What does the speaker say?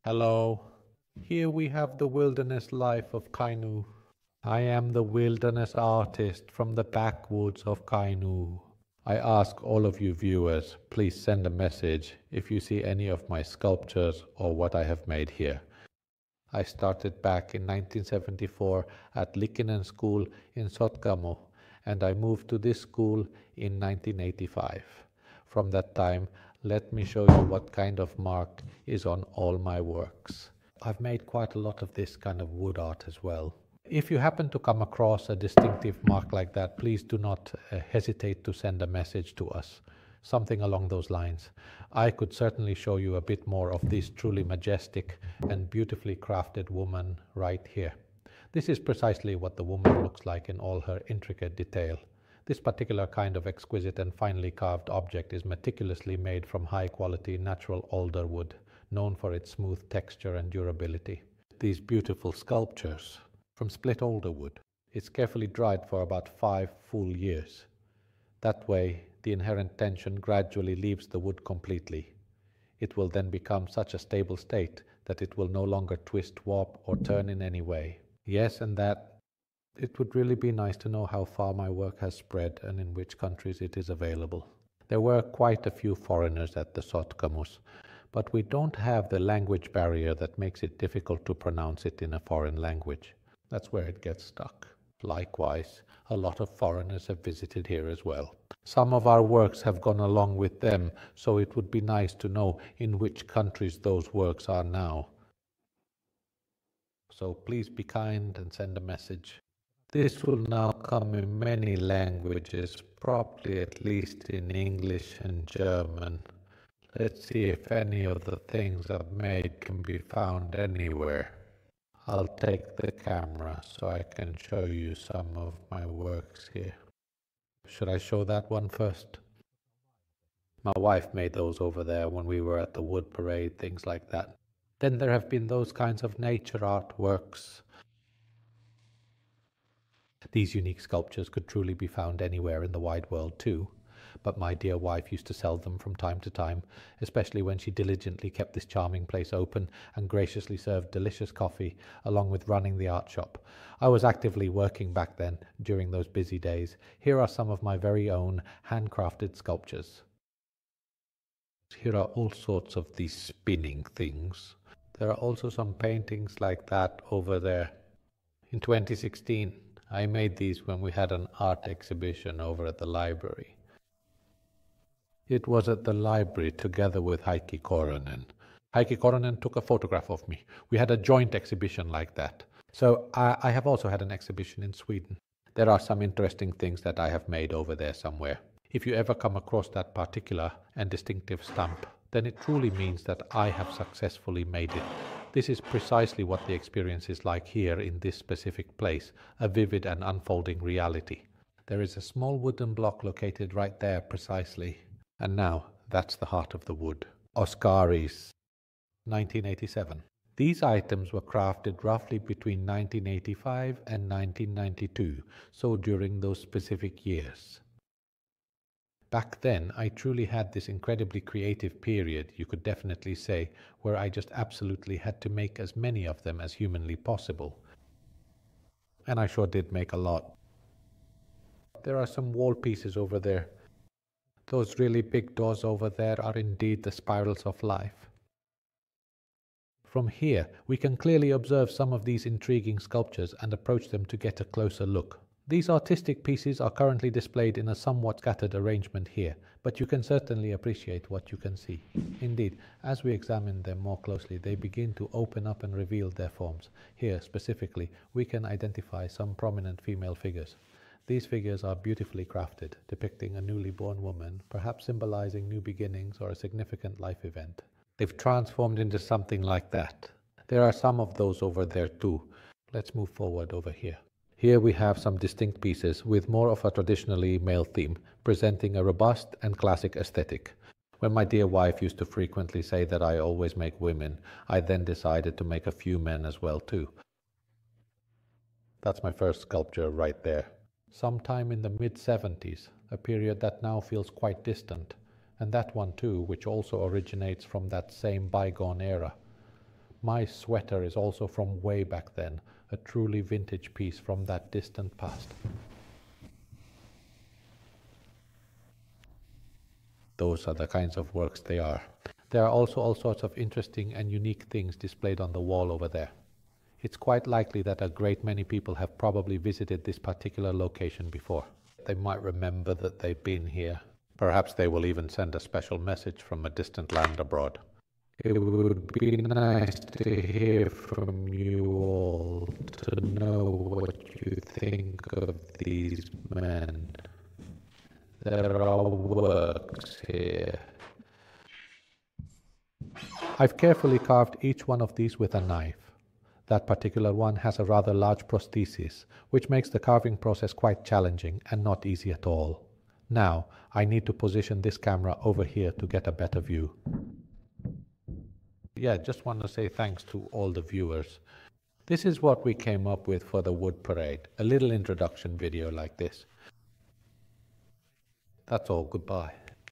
Hello. Here we have the wilderness life of Kainu. I am the wilderness artist from the backwoods of Kainu. I ask all of you viewers, please send a message if you see any of my sculptures or what I have made here. I started back in 1974 at Likinen School in Sotkamo, and I moved to this school in 1985. From that time, let me show you what kind of mark is on all my works. I've made quite a lot of this kind of wood art as well. If you happen to come across a distinctive mark like that, please do not hesitate to send a message to us. Something along those lines. I could certainly show you a bit more of this truly majestic and beautifully crafted woman right here. This is precisely what the woman looks like in all her intricate detail. This particular kind of exquisite and finely carved object is meticulously made from high-quality natural alder wood, known for its smooth texture and durability. These beautiful sculptures from split alder wood. It's carefully dried for about 5 full years. That way, the inherent tension gradually leaves the wood completely. It will then become such a stable state that it will no longer twist, warp, or turn in any way. Yes, and that it would really be nice to know how far my work has spread and in which countries it is available. There were quite a few foreigners at the Sotkamus, but we don't have the language barrier that makes it difficult to pronounce it in a foreign language. That's where it gets stuck. Likewise, a lot of foreigners have visited here as well. Some of our works have gone along with them, so it would be nice to know in which countries those works are now. So please be kind and send a message. This will now come in many languages, probably at least in English and German. Let's see if any of the things I've made can be found anywhere. I'll take the camera so I can show you some of my works here. Should I show that one first? My wife made those over there when we were at the wood parade, things like that. Then there have been those kinds of nature artworks. These unique sculptures could truly be found anywhere in the wide world too, but my dear wife used to sell them from time to time, especially when she diligently kept this charming place open and graciously served delicious coffee along with running the art shop. I was actively working back then during those busy days. Here are some of my very own handcrafted sculptures. Here are all sorts of these spinning things. There are also some paintings like that over there. In 2016, I made these when we had an art exhibition over at the library. It was at the library together with Heikki Koronen. Heikki Koronen took a photograph of me. We had a joint exhibition like that. So I have also had an exhibition in Sweden. There are some interesting things that I have made over there somewhere. If you ever come across that particular and distinctive stamp, then it truly means that I have successfully made it. This is precisely what the experience is like here in this specific place, a vivid and unfolding reality. There is a small wooden block located right there precisely. And now, that's the heart of the wood. Oskaris, 1987. These items were crafted roughly between 1985 and 1992, so during those specific years. Back then, I truly had this incredibly creative period, you could definitely say, where I just absolutely had to make as many of them as humanly possible. And I sure did make a lot. There are some wall pieces over there. Those really big doors over there are indeed the spirals of life. From here, we can clearly observe some of these intriguing sculptures and approach them to get a closer look. These artistic pieces are currently displayed in a somewhat scattered arrangement here, but you can certainly appreciate what you can see. Indeed, as we examine them more closely, they begin to open up and reveal their forms. Here, specifically, we can identify some prominent female figures. These figures are beautifully crafted, depicting a newly born woman, perhaps symbolizing new beginnings or a significant life event. They've transformed into something like that. There are some of those over there too. Let's move forward over here. Here we have some distinct pieces with more of a traditionally male theme, presenting a robust and classic aesthetic. When my dear wife used to frequently say that I always make women, I then decided to make a few men as well too. That's my first sculpture right there. Sometime in the mid-70s, a period that now feels quite distant, and that one too, which also originates from that same bygone era. My sweater is also from way back then, a truly vintage piece from that distant past. Those are the kinds of works they are. There are also all sorts of interesting and unique things displayed on the wall over there. It's quite likely that a great many people have probably visited this particular location before. They might remember that they've been here. Perhaps they will even send a special message from a distant land abroad. It would be nice to hear from you all, to know what you think of these men. There are works here. I've carefully carved each one of these with a knife. That particular one has a rather large prosthesis, which makes the carving process quite challenging and not easy at all. Now, I need to position this camera over here to get a better view. Yeah, just want to say thanks to all the viewers. This is what we came up with for the wood parade, a little introduction video like this. That's all, goodbye.